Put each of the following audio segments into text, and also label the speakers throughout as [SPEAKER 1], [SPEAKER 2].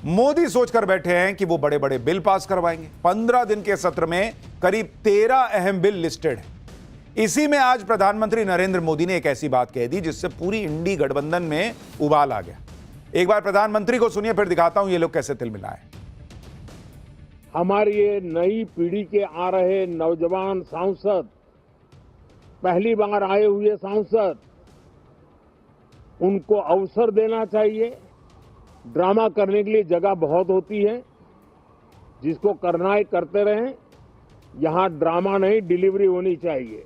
[SPEAKER 1] मोदी सोचकर बैठे हैं कि वो बड़े बड़े बिल पास करवाएंगे। 15 दिन के सत्र में करीब 13 अहम बिल लिस्टेड हैं। इसी में आज प्रधानमंत्री नरेंद्र मोदी ने एक ऐसी बात कह दी जिससे पूरी इंडी गठबंधन में उबाल आ गया। एक बार प्रधानमंत्री को सुनिए, फिर दिखाता हूं ये लोग कैसे तिल मिलाए।
[SPEAKER 2] हमारी ये नई पीढ़ी के आ रहे नौजवान सांसद, पहली बार आए हुए सांसद, उनको अवसर देना चाहिए। ड्रामा करने के लिए जगह बहुत होती है, जिसको करना है करते रहें। यहां ड्रामा नहीं, डिलीवरी होनी चाहिए।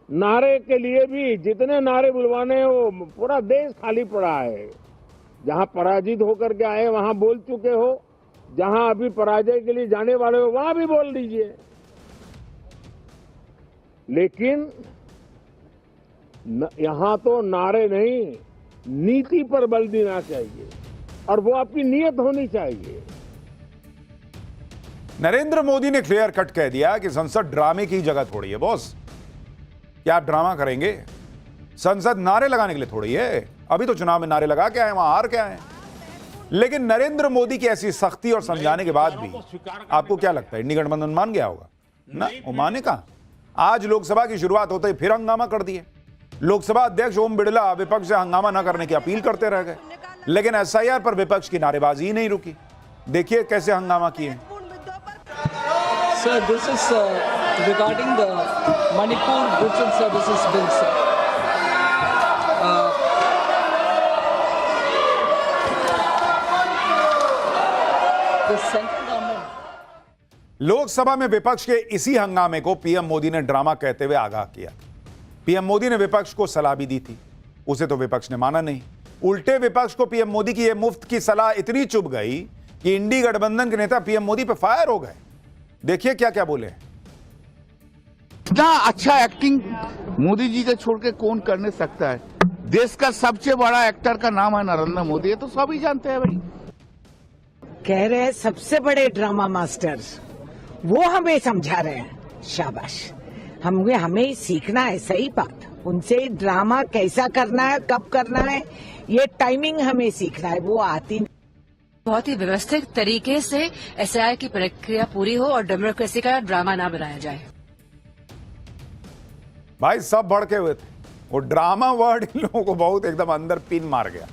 [SPEAKER 2] नारे के लिए भी जितने नारे बुलवाने हैं, वो पूरा देश खाली पड़ा है। जहां पराजित होकर के आए वहां बोल चुके हो, जहां अभी पराजय के लिए जाने वाले हो वहां भी बोल दीजिए। लेकिन यहां तो नारे नहीं, नीति पर बल देना चाहिए और वो आपकी नियत होनी चाहिए।
[SPEAKER 1] नरेंद्र मोदी ने क्लियर कट कह दिया कि संसद ड्रामे की जगह थोड़ी है। बॉस, क्या आप ड्रामा करेंगे? संसद नारे लगाने के लिए थोड़ी है। अभी तो चुनाव में नारे लगा के आए, वहां हार के आए। लेकिन नरेंद्र मोदी की ऐसी सख्ती और समझाने के बाद भी आपको क्या लगता है इंडी गठबंधन मान गया होगा? ना, वो माने कहां। आज लोकसभा की शुरुआत होते ही फिर हंगामा कर दिए। लोकसभा अध्यक्ष ओम बिड़ला विपक्ष से हंगामा न करने की अपील करते रह गए, लेकिन एसआईआर पर विपक्ष की नारेबाजी ही नहीं रुकी। देखिए कैसे हंगामा किए।
[SPEAKER 3] Sir, this is regarding the Manipur Goods and Services Bill, sir. The central government.
[SPEAKER 1] Lok Sabha में विपक्ष के इसी हंगामे को पीएम मोदी ने ड्रामा कहते हुए आगाह किया। पीएम मोदी ने विपक्ष को सलाह भी दी थी, उसे तो विपक्ष ने माना नहीं। उल्टे विपक्ष को पीएम मोदी की यह मुफ्त की सलाह इतनी चुभ गई कि इंडी गठबंधन के नेता पीएम मोदी पर फायर हो गए। देखिए क्या क्या बोले।
[SPEAKER 4] इतना अच्छा एक्टिंग मोदी जी के छोड़ के कौन करने सकता है? देश का सबसे बड़ा एक्टर का नाम है नरेंद्र मोदी, ये तो सभी जानते हैं भाई।
[SPEAKER 5] कह रहे हैं सबसे बड़े ड्रामा मास्टर, वो हमें समझा रहे हैं। शाबाश, हमें सीखना है। सही बात, उनसे ड्रामा कैसा करना है, कब करना है, ये टाइमिंग हमें सीखना है। वो आती
[SPEAKER 6] बहुत ही व्यवस्थित तरीके से एसआईआर की प्रक्रिया पूरी हो और डेमोक्रेसी का ड्रामा ना बनाया जाए।
[SPEAKER 1] भाई सब भड़के हुए थे। वो ड्रामा वर्ड इन लोगों को बहुत एकदम अंदर पिन मार गया।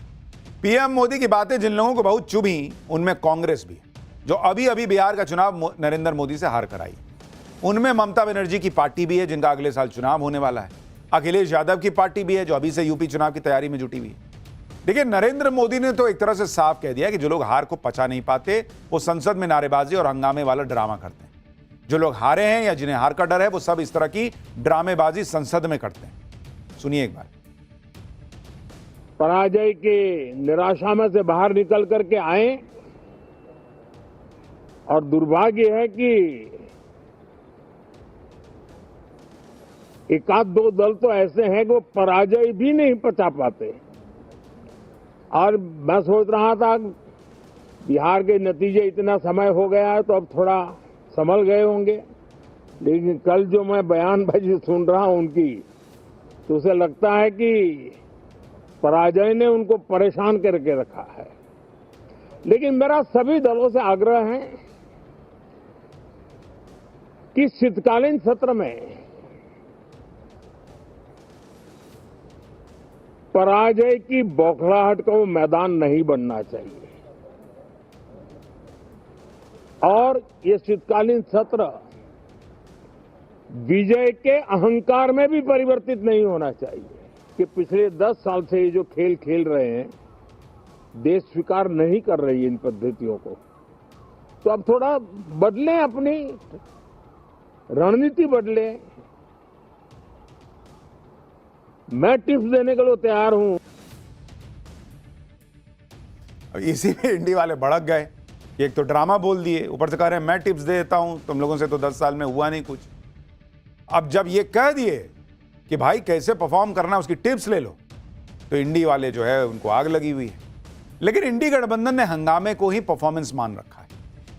[SPEAKER 1] पीएम मोदी की बातें जिन लोगों को बहुत चुभी, उनमें कांग्रेस भी, जो अभी अभी बिहार का चुनाव नरेंद्र मोदी से हार कर आई। उनमें ममता बनर्जी की पार्टी भी है, जिनका अगले साल चुनाव होने वाला है। अखिलेश यादव की पार्टी भी है, जो अभी से यूपी चुनाव की तैयारी में जुटी हुई है। देखिए, नरेंद्र मोदी ने तो एक तरह से साफ कह दिया कि जो लोग हार को पचा नहीं पाते, वो संसद में नारेबाजी और हंगामे वाला ड्रामा करते हैं। जो लोग हारे हैं या जिन्हें हार का डर है, वो सब इस तरह की ड्रामेबाजी संसद में करते हैं। सुनिए एक बार।
[SPEAKER 2] पराजय के निराशा में से बाहर निकल करके आए, और दुर्भाग्य है कि एक आध दो दल तो ऐसे हैं कि वो पराजय भी नहीं पचा पाते। और मैं सोच रहा था बिहार के नतीजे इतना समय हो गया है तो अब थोड़ा संभल गए होंगे, लेकिन कल जो मैं बयानबाजी सुन रहा हूं उनकी, तो उसे लगता है कि पराजय ने उनको परेशान करके रखा है। लेकिन मेरा सभी दलों से आग्रह है कि शीतकालीन सत्र में पराजय की बौखलाहट का वो मैदान नहीं बनना चाहिए, और ये शीतकालीन सत्र विजय के अहंकार में भी परिवर्तित नहीं होना चाहिए कि पिछले 10 साल से ये जो खेल खेल रहे हैं, देश स्वीकार नहीं कर रही है इन पद्धतियों को। तो अब थोड़ा बदलें, अपनी रणनीति बदलें। मैं टिप्स देने के लिए तैयार हूं।
[SPEAKER 1] इसी में इंडी वाले भड़क गए। एक तो ड्रामा बोल दिए, ऊपर से कह रहे हैं मैं टिप्स दे देता हूं, तुम लोगों से तो 10 साल में हुआ नहीं कुछ। अब जब ये कह दिए कि भाई कैसे परफॉर्म करना उसकी टिप्स ले लो, तो इंडी वाले जो है उनको आग लगी हुई है। लेकिन इंडी गठबंधन ने हंगामे को ही परफॉर्मेंस मान रखा है।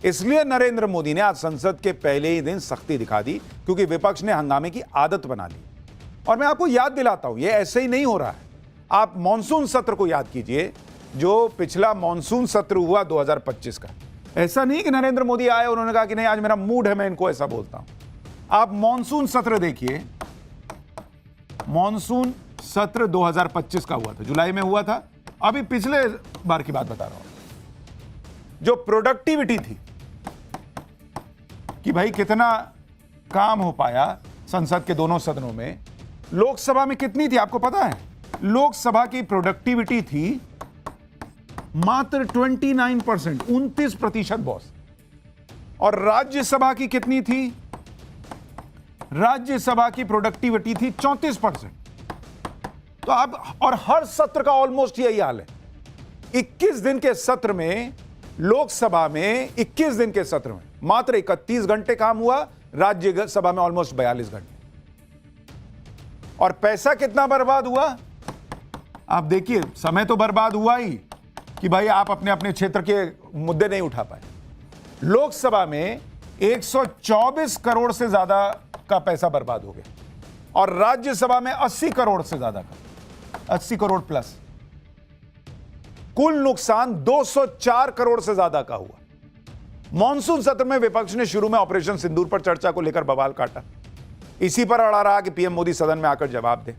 [SPEAKER 1] इसलिए नरेंद्र मोदी ने आज संसद के पहले ही दिन सख्ती दिखा दी, क्योंकि विपक्ष ने हंगामे की आदत बना ली। और मैं आपको याद दिलाता हूं, यह ऐसे ही नहीं हो रहा है। आप मॉनसून सत्र को याद कीजिए। जो पिछला मॉनसून सत्र हुआ 2025 का। ऐसा नहीं कि नरेंद्र मोदी आए उन्होंने कहा कि नहीं आज मेरा मूड है मैं इनको ऐसा बोलता हूं। आप मॉनसून सत्र देखिए, मॉनसून सत्र 2025 का हुआ था, जुलाई में हुआ था। अभी पिछले बार की बात बता रहा हूं। जो प्रोडक्टिविटी थी कि भाई कितना काम हो पाया संसद के दोनों सदनों में, लोकसभा में कितनी थी आपको पता है? लोकसभा की प्रोडक्टिविटी थी मात्र 29%, 29% बॉस। और राज्यसभा की कितनी थी? राज्यसभा की प्रोडक्टिविटी थी 34%। तो अब और हर सत्र का ऑलमोस्ट यही हाल है। 21 दिन के सत्र में, लोकसभा में 21 दिन के सत्र में मात्र 31 घंटे काम हुआ, राज्यसभा में ऑलमोस्ट 42 घंटे। और पैसा कितना बर्बाद हुआ आप देखिए। समय तो बर्बाद हुआ ही कि भाई आप अपने अपने क्षेत्र के मुद्दे नहीं उठा पाए। लोकसभा में 124 करोड़ से ज्यादा का पैसा बर्बाद हो गया और राज्यसभा में 80 करोड़ से ज्यादा का, 80 करोड़ प्लस। कुल नुकसान 204 करोड़ से ज्यादा का हुआ। मॉनसून सत्र में विपक्ष ने शुरू में ऑपरेशन सिंदूर पर चर्चा को लेकर बवाल काटा। इसी पर अड़ा रहा कि पीएम मोदी सदन में आकर जवाब दे।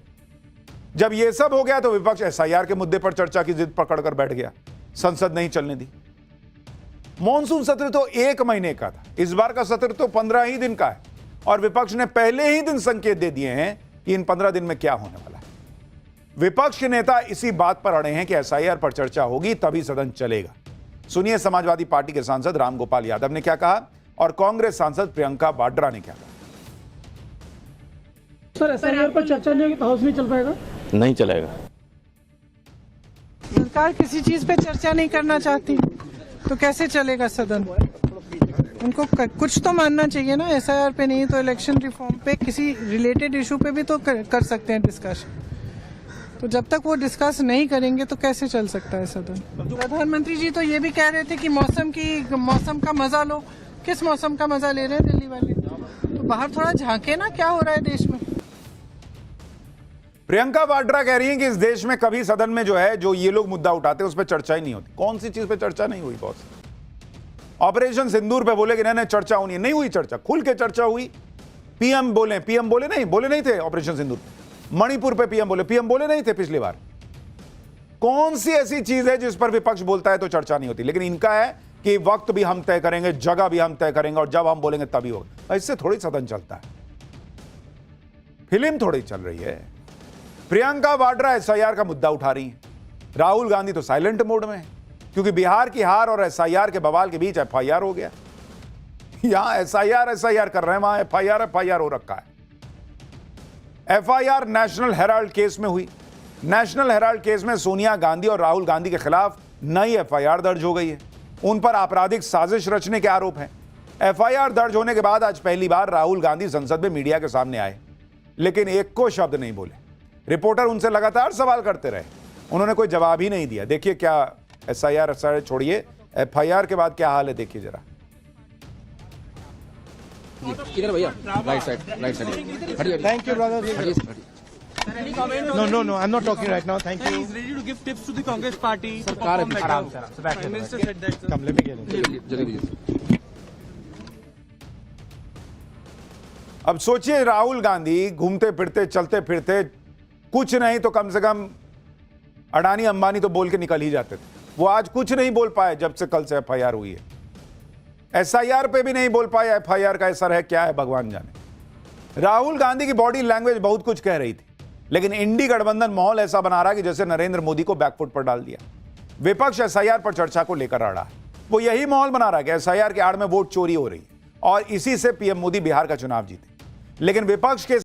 [SPEAKER 1] जब यह सब हो गया तो विपक्ष एसआईआर के मुद्दे पर चर्चा की जिद पकड़कर बैठ गया, संसद नहीं चलने दी। मॉनसून सत्र तो 1 महीने का था, इस बार का सत्र तो 15 ही दिन का है और विपक्ष ने पहले ही दिन संकेत दे दिए हैं कि इन 15 दिन में क्या होने वाला है। विपक्ष के नेता इसी बात पर अड़े हैं कि एसआईआर पर चर्चा होगी तभी सदन चलेगा। सुनिए समाजवादी पार्टी के सांसद रामगोपाल यादव ने क्या कहा और कांग्रेस सांसद प्रियंका वाड्रा ने क्या कहा।
[SPEAKER 7] सर एसआईआर पर चर्चा नहीं होगी तो हाउस नहीं चल पाएगा?
[SPEAKER 8] नहीं चलेगा।
[SPEAKER 9] सरकार किसी चीज पे चर्चा नहीं करना चाहती तो कैसे चलेगा सदन? उनको कुछ तो मानना चाहिए ना। एसआईआर पे नहीं तो इलेक्शन रिफॉर्म पे, किसी रिलेटेड इशू पे भी तो कर सकते हैं डिस्कशन। तो जब तक वो डिस्कस नहीं करेंगे तो कैसे चल सकता है सदन? प्रधानमंत्री जी तो ये भी कह रहे थे कि मौसम का मजा लो। किस मौसम का मजा ले रहे हैं दिल्ली वाले? तो बाहर थोड़ा झांके ना क्या हो रहा है देश में।
[SPEAKER 1] प्रियंका वाड्रा कह रही हैं कि इस देश में कभी सदन में जो है, जो ये लोग मुद्दा उठाते हैं उस पर चर्चा ही नहीं होती। कौन सी चीज पे चर्चा नहीं हुई बॉस? ऑपरेशन सिंदूर पे बोले कि नहीं चर्चा होनी नहीं हुई। चर्चा खुल के चर्चा हुई। पीएम बोले नहीं थे ऑपरेशन सिंदूर पे। मणिपुर पे पीएम बोले नहीं थे पिछली बार। कौन सी ऐसी चीज है जिस पर विपक्ष बोलता है तो चर्चा नहीं होती? लेकिन इनका है कि वक्त भी हम तय करेंगे, जगह भी हम तय करेंगे और जब हम बोलेंगे तभी होगा। इससे थोड़ी सदन चलता है, फिल्म थोड़ी चल रही है। प्रियंका वाड्रा एसआईआर का मुद्दा उठा रही हैं। राहुल गांधी तो साइलेंट मोड में है क्योंकि बिहार की हार और एसआईआर के बवाल के बीच एफआईआर हो गया। यहां एसआईआर कर रहे हैं, वहां एफआईआर हो रखा है। एफआईआर नेशनल हेराल्ड केस में हुई। नेशनल हेराल्ड केस में सोनिया गांधी और राहुल गांधी के खिलाफ नई एफआईआर दर्ज हो गई है। उन पर आपराधिक साजिश रचने के आरोप हैं। एफआईआर दर्ज होने के बाद आज पहली बार राहुल गांधी संसद में मीडिया के सामने आए, लेकिन एक को शब्द नहीं बोले। रिपोर्टर उनसे लगातार सवाल करते रहे, उन्होंने कोई जवाब ही नहीं दिया। देखिए क्या एसआईआर छोड़िए, एफआईआर के बाद क्या हाल है देखिए जरा।
[SPEAKER 8] इधर भैया, right side.
[SPEAKER 7] Thank you brother. No, I'm not talking right now. Thank you.
[SPEAKER 10] He's ready to give tips to the Congress party to
[SPEAKER 8] सरकार
[SPEAKER 10] perform better.
[SPEAKER 7] आराम से बैठ
[SPEAKER 10] Prime Minister said that.
[SPEAKER 7] Come, let me get it.
[SPEAKER 8] जल्दी।
[SPEAKER 1] अब सोचिए राहुल गांधी घूमते फिरते चलते फिरते कुछ नहीं तो कम से कम अडानी अंबानी तो बोल के निकल ही जाते थे। वो आज कुछ नहीं बोल पाए जब से कल से एफआईआर हुई है। एसआईआर पे भी नहीं बोल पाए। एफआईआर का असर है क्या है भगवान जाने। राहुल गांधी की बॉडी लैंग्वेज बहुत कुछ कह रही थी, लेकिन इंडी गठबंधन माहौल ऐसा बना रहा कि जैसे नरेंद्र मोदी को बैकफुट पर डाल दिया। विपक्ष एसआईआर पर चर्चा को लेकर अड़ा है। वो यही माहौल बना रहा है कि एसआईआर के आड़ में वोट चोरी हो रही है और इसी से पीएम मोदी बिहार का चुनाव जीते। लेकिन विपक्ष के